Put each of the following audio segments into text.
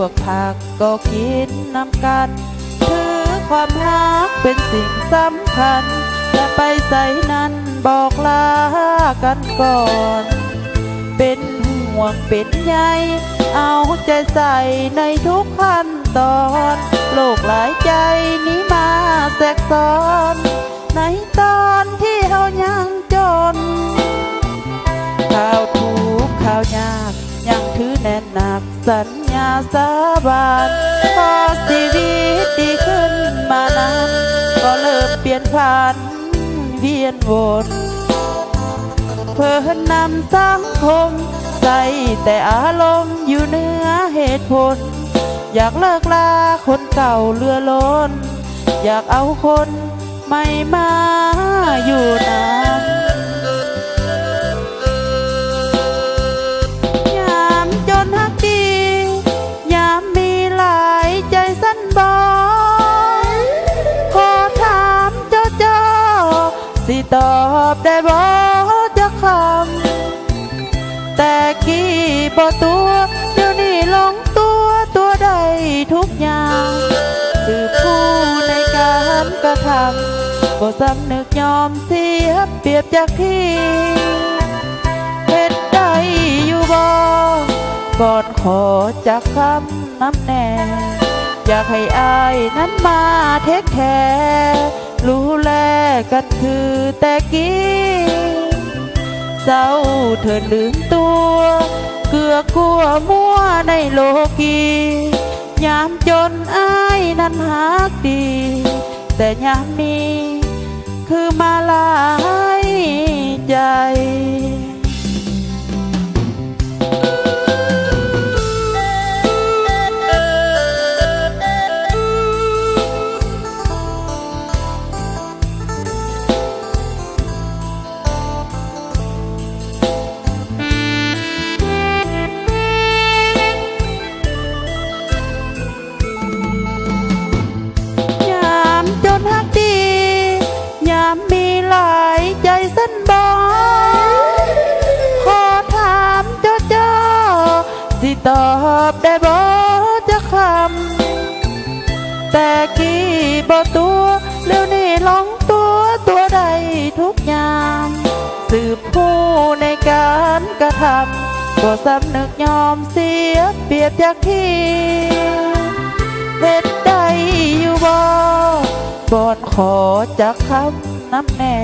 วกผักก็กินน้ำกันถือความรักเป็นสิ่งสำคัญจะไปใส่นั้นบอกลากันก่อนเป็นห่วงเป็นใยเอาใจใส่ในทุกขั้นตอนโลกหลายใจนี้มาแทรกซ้อนในตอนที่เฮายังจนข่าวทุกข์ข่าวยากยังถือแน่นหนักสัญญาสาบานพอชีวิตดีขึ้นมานานก็เริ่มเปลี่ยนผ่านเวียนวนเพื่อนำสังคมใส่แต่อารมณ์อยู่เหนือเหตุผลอยากเลิกลาคนเก่าเรือล้นอยากเอาคนใหม่มาอยู่นานยามจนฮักดียามมีหลายใจสั้นบอขอถามเจ้าสิตอบได้บ่จะคำแต่กี้บ่ตัวเดี๋ยวนี้ลงตัวใดทุกอย่างสืบผู้ในการกระทำบ่สำนึกยอมเสียเปรียบจากที่เฮ็ดได้อยู่บ่ก่อนขอจากคำน้ำแน่อยากให้อายนั้นมาเทคแคร์รู้แลกันคือแต่กี้เจ้าเธอลืมตัวเกลือกลัวมั่วในโลกียามจนอายนั้นหักดีแต่ยามนี้คือมาลายใจมีหลายใจสั้นบอขอถามเจ้าสิตอบได้บ่จะคำแต่กี้บ่ตัวเร็วนี้ลงตัวใดทุกอย่างสืบผู้ในการกระทำบ่สำนึกยอมเสียเปรียบจากที่เฮ็ดได้อยู่บ่ก่อนขอจากคำน้ำแน่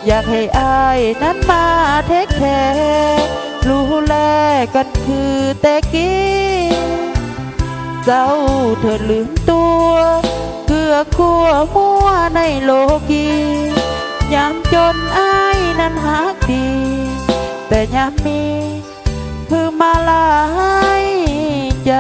อยากให้อายนั้นมาเทคแคร์รู้แลกันคือแต่กี้เจ้าเธอลืมตัวเกลือคั่วมั่วในโลกียามจนอายนั้นหักดีแต่ยามนี้คือมาลายใจ